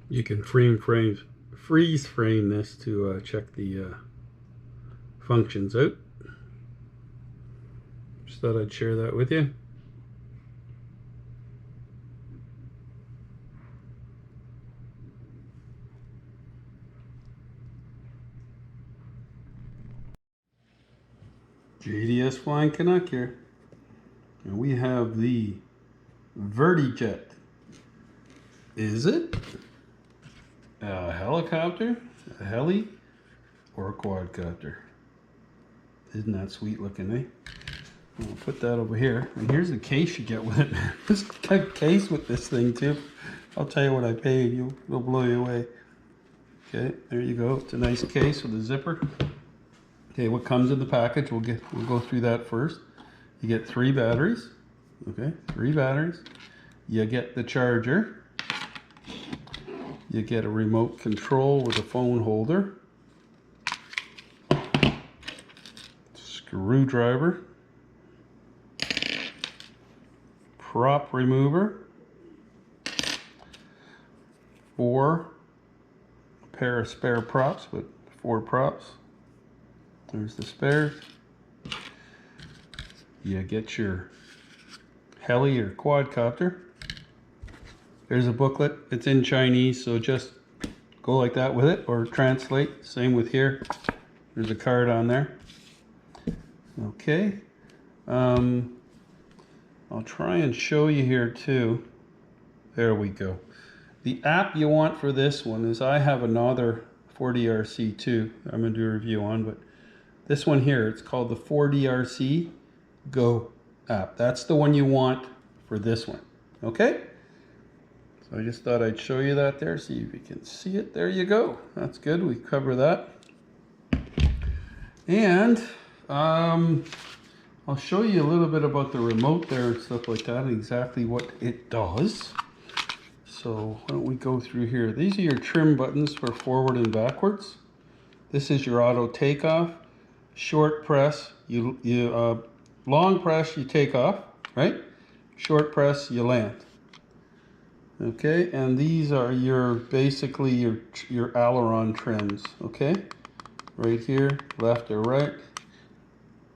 You can freeze frame this to check the functions out. Just thought I'd share that with you. JDS Flying Canuck here. And we have the Vertijet. Is it a helicopter, a heli, or a quadcopter? Isn't that sweet looking, eh? I'll put that over here. And here's the case you get with it, man. This case with this thing too. I'll tell you what I paid. It'll blow you away. Okay, there you go. It's a nice case with a zipper. Okay, what comes in the package? We'll go through that first. You get 3 batteries. Okay, 3 batteries. You get the charger. You get a remote control with a phone holder. Screwdriver. Prop remover. 4 pair of spare props, but 4 props. There's the spares. You get your heli or quadcopter. There's a booklet. It's in Chinese, so just go like that with it or translate. Same with here. There's a card on there. Okay. I'll try and show you here too. There we go. The app you want for this one is, I have another 4D RC I'm going to do a review on, but this one here, it's called the 4D RC Go app. That's the one you want for this one. Okay? So I just thought I'd show you that there, see if you can see it. There you go. That's good. We cover that. And I'll show you a little bit about the remote there and stuff like that, and exactly what it does. So why don't we go through here. These are your trim buttons for forward and backwards. This is your auto takeoff. Short press, long press, you take off, right? Short press, you land. Okay, and these are basically your aileron trims, okay? Right here, left or right.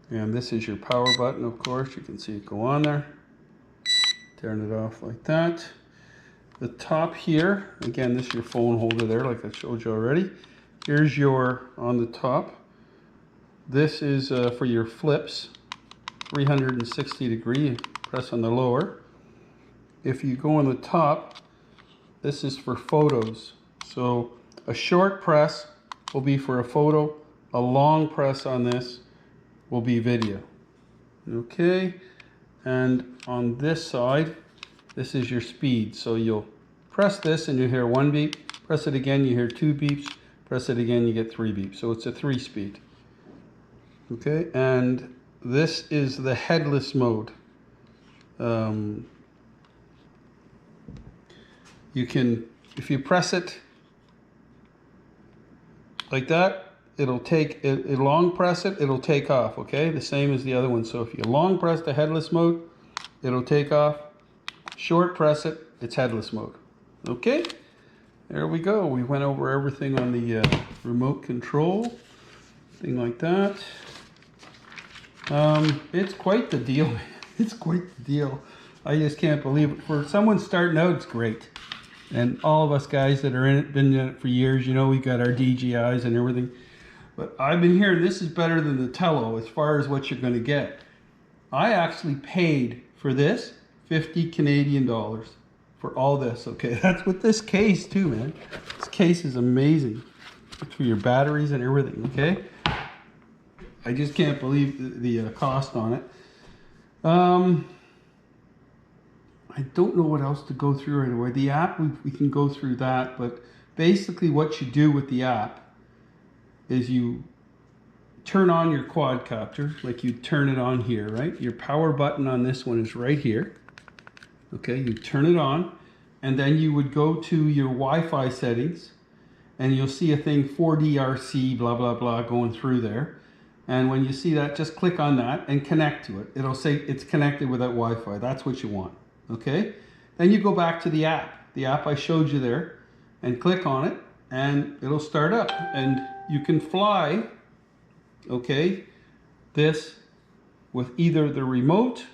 And this is your power button, of course. You can see it go on there. Turn it off like that. The top here, again, this is your phone holder there, like I showed you already. Here's on the top. This is for your flips, 360 degree, press on the lower. If you go on the top, this is for photos. So a short press will be for a photo, a long press on this will be video. Okay, and on this side, this is your speed. So you'll press this and you hear 1 beep, press it again, you hear 2 beeps, press it again, you get 3 beeps. So it's a 3-speed. Okay, and this is the headless mode. You can, if you press it like that, it'll take it, long press it, it'll take off, okay? The same as the other one. So if you long press the headless mode, it'll take off. Short press it, it's headless mode. Okay, there we go. We went over everything on the remote control, thing like that. It's quite the deal, man. It's quite the deal. I just can't believe it. For someone starting out, it's great. And all of us guys that are in it, been in it for years, you know, we got our DJIs and everything. But I've been hearing this is better than the Tello as far as what you're going to get. I actually paid for this 50 Canadian dollars for all this, okay? That's with this case too, man. This case is amazing. It's for your batteries and everything, okay? I just can't believe the cost on it. I don't know what else to go through right away. The app, we can go through that, but basically what you do with the app is you turn on your quadcopter, like you turn it on here, right? Your power button on this one is right here. Okay, you turn it on, and then you would go to your Wi-Fi settings, and you'll see a thing 4D RC, blah, blah, blah, going through there. And when you see that, just click on that and connect to it. It'll say it's connected with that Wi-Fi. That's what you want, okay? Then you go back to the app I showed you there, and click on it and it'll start up and you can fly, okay, this with either the remote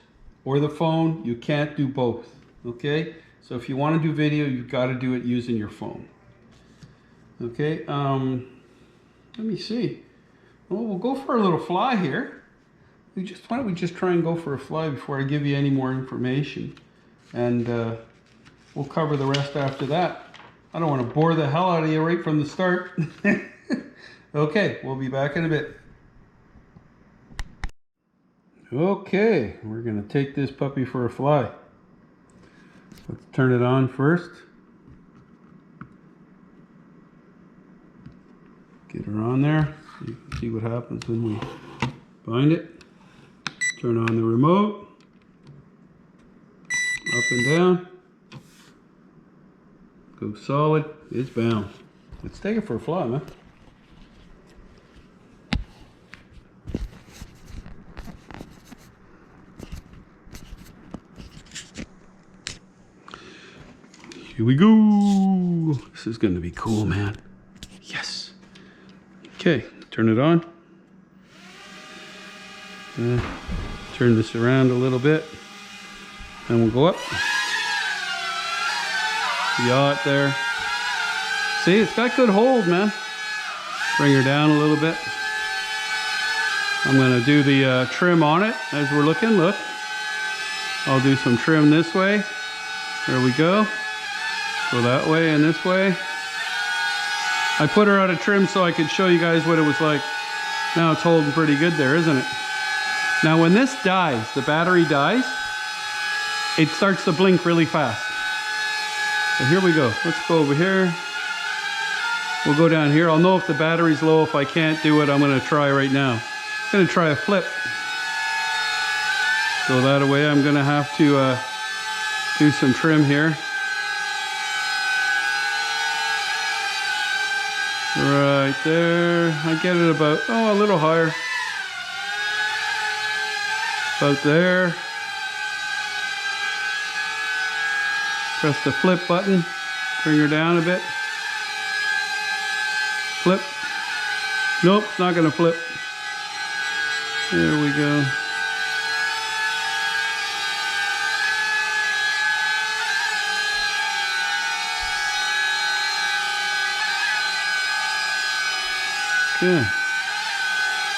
or the phone. You can't do both, okay? So if you want to do video, you've got to do it using your phone. Okay, let me see. Well, we'll go for a little fly here. Why don't we just try and go for a fly before I give you any more information, and we'll cover the rest after that. I don't want to bore the hell out of you right from the start. Okay, we'll be back in a bit. Okay, we're gonna take this puppy for a fly. Let's turn it on first. Get her on there. You can see what happens when we bind it. Turn on the remote. Up and down. Go solid. It's bound. Let's take it for a fly, man. Here we go. This is going to be cool, man. Yes. Okay, turn it on. Turn this around a little bit. And we'll go up. Yacht there. See, it's got good hold, man. Bring her down a little bit. I'm going to do the trim on it as we're looking. Look. I'll do some trim this way. There we go. Go that way and this way. I put her out of trim so I could show you guys what it was like. Now it's holding pretty good there, isn't it? Now when this dies, the battery dies, it starts to blink really fast. So here we go. Let's go over here. We'll go down here. I'll know if the battery's low. If I can't do it, I'm going to try right now. I'm going to try a flip. So that way I'm going to have to do some trim here. Right there. I get it about, a little higher. About there. Press the flip button. Bring her down a bit. Flip. Nope, it's not going to flip. There we go. Okay.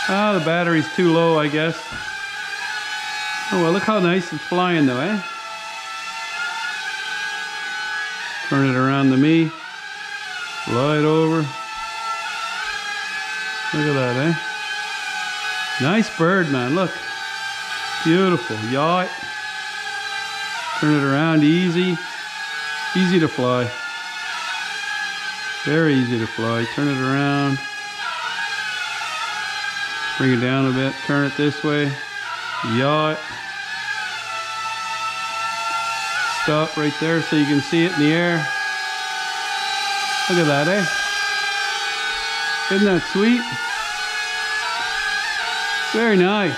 Ah, the battery's too low, I guess. Oh, well, look how nice it's flying, though, eh? Turn it around to me. Slide over. Look at that, eh? Nice bird, man. Look. Beautiful. Yacht. Turn it around easy. Easy to fly. Very easy to fly. Turn it around. Bring it down a bit. Turn it this way. Yacht. Stop right there so you can see it in the air. Look at that, eh? Isn't that sweet? Very nice.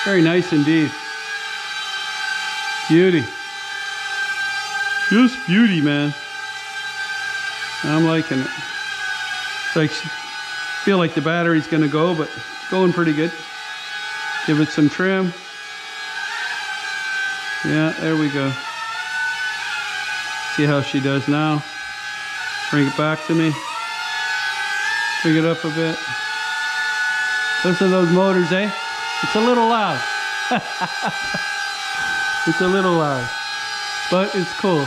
Very nice indeed. Beauty. Just beauty, man. I'm liking it. It's like, feel like the battery's gonna go, but it's going pretty good. Give it some trim. Yeah, there we go. See how she does now. Bring it back to me. Bring it up a bit. Listen to those motors, eh? It's a little loud. It's a little loud, but it's cool.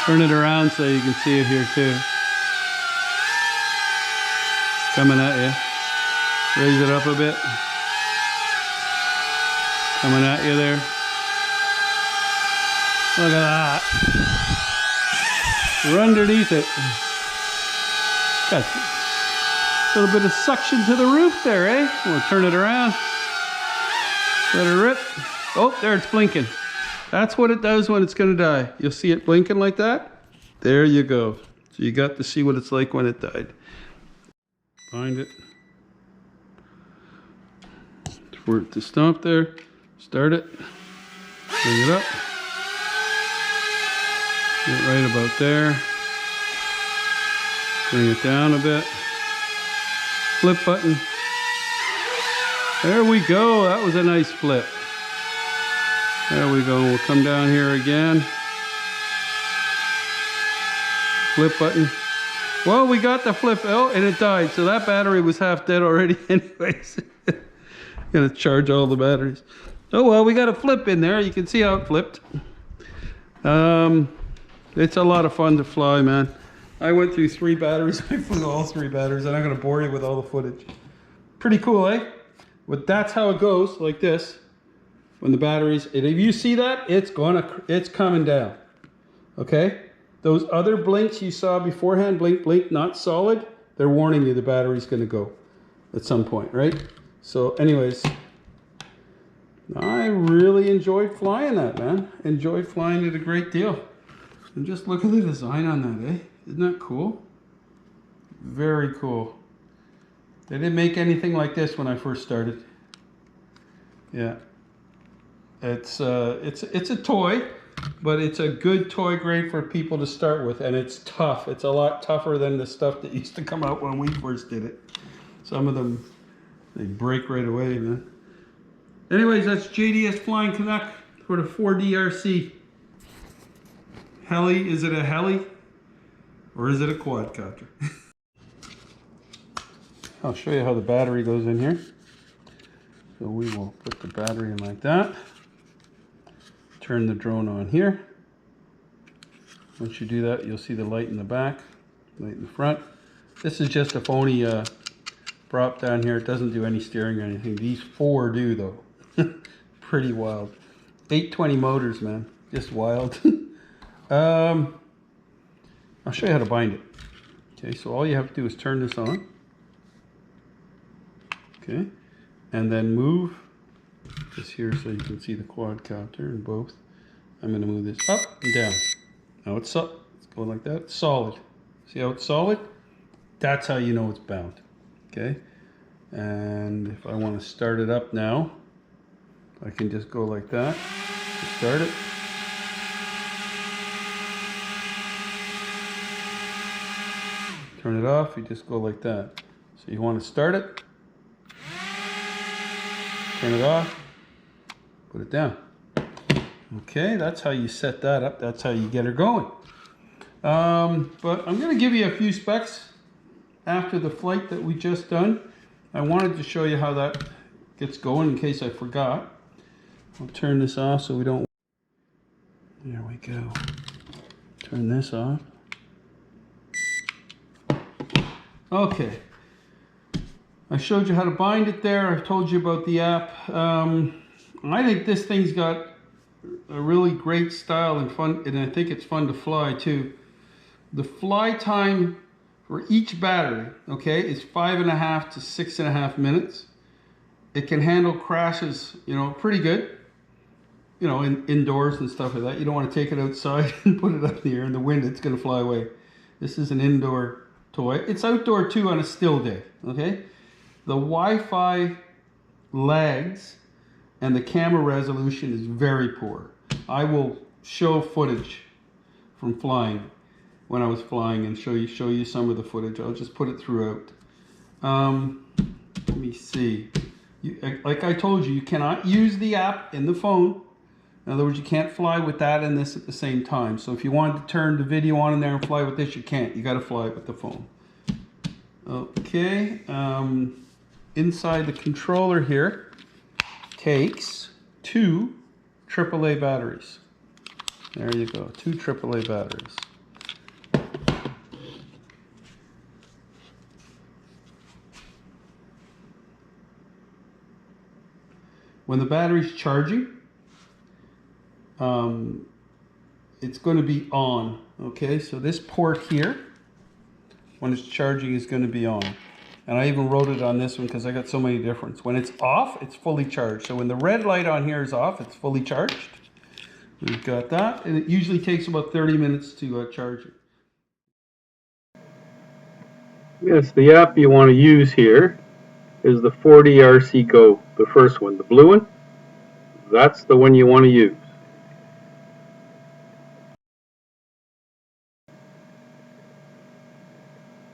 Turn it around so you can see it here too. Coming at you. Raise it up a bit. Coming at you there. Look at that. We're underneath it. Got a little bit of suction to the roof there, eh? We'll turn it around. Let it rip. Oh, there it's blinking. That's what it does when it's going to die. You'll see it blinking like that. There you go. So you got to see what it's like when it died. Find it. For it to stop there. Start it. Bring it up. Get right about there. Bring it down a bit. Flip button. There we go. That was a nice flip. There we go. We'll come down here again. Flip button. Well, we got the flip out and it died. So that battery was half dead already anyways. Gonna charge all the batteries. Oh well, we got a flip in there. You can see how it flipped. It's a lot of fun to fly, man. I went through 3 batteries. I flew all 3 batteries, and I'm gonna bore you with all the footage. Pretty cool, eh? But that's how it goes, like this. When the batteries, and if you see that, it's coming down. Okay? Those other blinks you saw beforehand, blink, blink, not solid, they're warning you the battery's gonna go at some point, right? So anyways, I really enjoyed flying that, man. Enjoyed flying it a great deal. And just look at the design on that, eh? Isn't that cool? Very cool. They didn't make anything like this when I first started. Yeah. It's a toy, but it's a good toy grade for people to start with, and it's tough. It's a lot tougher than the stuff that used to come out when we first did it. Some of them, they break right away, man. Anyways, that's JDS Flying Canuck for the 4D RC. Heli, is it a heli or is it a quadcopter? I'll show you how the battery goes in here. So we will put the battery in like that. Turn the drone on here. Once you do that, you'll see the light in the back, light in the front. This is just a phony prop down here. It doesn't do any steering or anything. These 4 do though. Pretty wild. 820 motors, man. Just wild. I'll show you how to bind it. Okay, so all you have to do is turn this on. Okay, and then move this here so you can see the quadcopter in both. I'm going to move this up and down. Now it's up. It's going like that. It's solid. See how it's solid? That's how you know it's bound. Okay, and if I want to start it up now, I can just go like that to start it. Turn it off, you just go like that. So you want to start it, turn it off, put it down. Okay, that's how you set that up. That's how you get her going. But I'm going to give you a few specs after the flight that we just done. I wanted to show you how that gets going in case I forgot. I'll turn this off so we don't... There we go. Turn this off. Okay, I showed you how to bind it there. I told you about the app. I think this thing's got a really great style and fun, and I think it's fun to fly too. The fly time for each battery, okay, is 5.5 to 6.5 minutes. It can handle crashes, you know, pretty good. You know, indoors and stuff like that. You don't want to take it outside and put it up in the air in the wind. It's going to fly away. This is an indoor toy. It's outdoor too on a still day, okay? The Wi-Fi lags and the camera resolution is very poor. I will show footage from flying when I was flying and show you some of the footage. I'll just put it throughout. Let me see. Like I told you, you cannot use the app in the phone. In other words, you can't fly with that and this at the same time. So if you wanted to turn the video on in there and fly with this, you can't. You got to fly it with the phone. Okay. Inside the controller here takes 2 AAA batteries. There you go. 2 AAA batteries. When the battery's charging, it's going to be on. Okay, so this port here, when it's charging, is going to be on. And I even wrote it on this one because I got so many different. When it's off, it's fully charged. So when the red light on here is off, it's fully charged. We've got that, and it usually takes about 30 minutes to charge it. Yes, the app you want to use here is the 4D RC Go, the first one, the blue one. That's the one you want to use.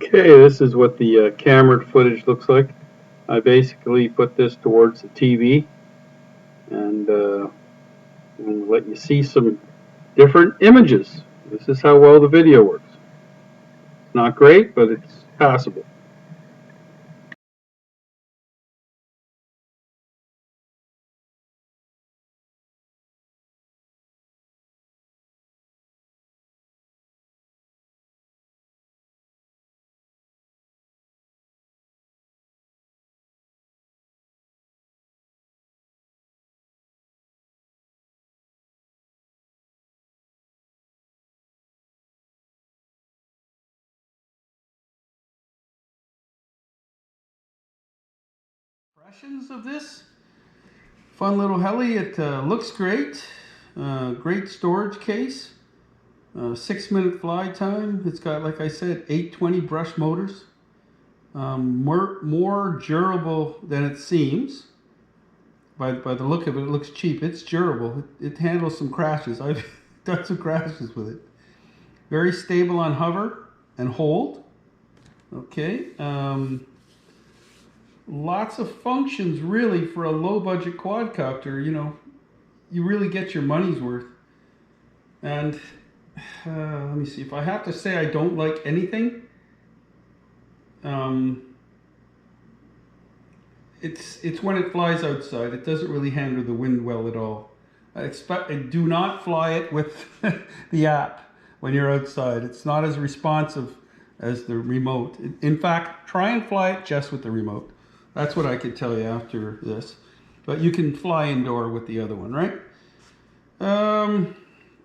Okay, this is what the camera footage looks like. I basically put this towards the TV and let you see some different images. This is how well the video works. It's not great, but it's passable. Impressions of this fun little heli. It looks great. Great storage case. 6-minute fly time. It's got, like I said, 820 brush motors. More durable than it seems. By the look of it, it looks cheap. It's durable. It handles some crashes. I've done some crashes with it. Very stable on hover and hold. Okay. Lots of functions really for a low budget quadcopter. You know, you really get your money's worth. And let me see, if I have to say I don't like anything, it's when it flies outside. It doesn't really handle the wind well at all. Do not fly it with the app when you're outside. It's not as responsive as the remote. In fact, try and fly it just with the remote. That's what I could tell you after this. But you can fly indoor with the other one, right?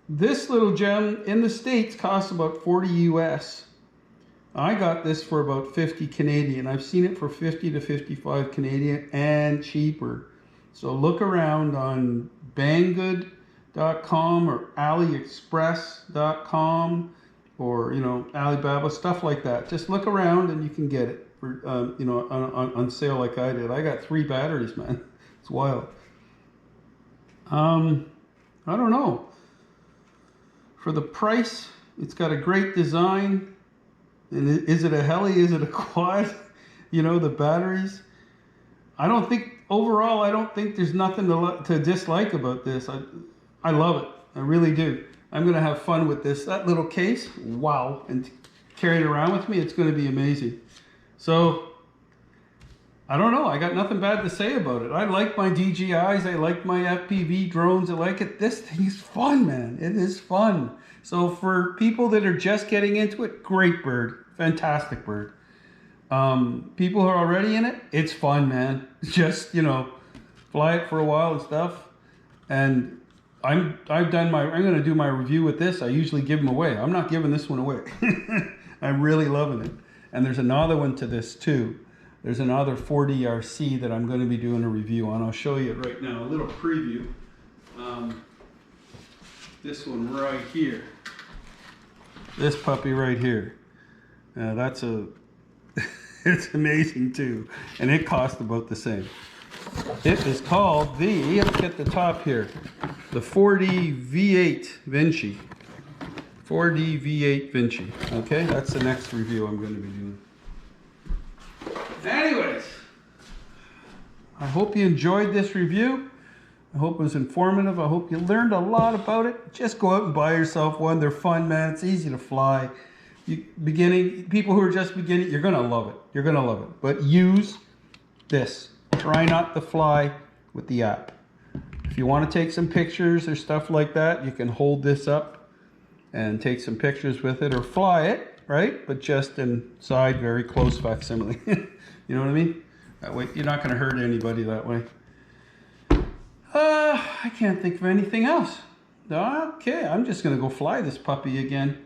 This little gem in the States costs about 40 US. I got this for about 50 Canadian. I've seen it for 50 to 55 Canadian and cheaper. So look around on Banggood.com or AliExpress.com or, you know, Alibaba, stuff like that. Just look around and you can get it for, you know, on sale like I did. I got 3 batteries, man. It's wild. I don't know. For the price, it's got a great design. And is it a heli? Is it a quad? You know, the batteries. I don't think, overall, I don't think there's nothing to dislike about this. I love it. I really do. I'm going to have fun with this. That little case, wow. And carry it around with me, it's going to be amazing. So, I don't know. I got nothing bad to say about it. I like my DJIs. I like my FPV drones. I like it. This thing's fun, man. It is fun. So for people that are just getting into it, great bird. Fantastic bird. People who are already in it, it's fun, man. Just, you know, fly it for a while and stuff. And I'm going to do my review with this. I usually give them away. I'm not giving this one away. I'm really loving it. And there's another one to this too. There's another 4D RC that I'm going to be doing a review on. I'll show you it right now, a little preview. This one right here. This puppy right here. That's it's amazing too. And it cost about the same. It is called let's get the top here, the 4D V8 Vinci. 4D V8 Vinci. Okay, that's the next review I'm going to be doing. Anyways, I hope you enjoyed this review. I hope it was informative. I hope you learned a lot about it. Just go out and buy yourself one. They're fun, man. It's easy to fly. People who are just beginning, you're going to love it. You're going to love it. But use this. Try not to fly with the app. If you want to take some pictures or stuff like that, you can hold this up and take some pictures with it or fly it, right? But just inside, very close facsimile. You know what I mean? That way, you're not going to hurt anybody that way. I can't think of anything else. Okay, I'm just going to go fly this puppy again.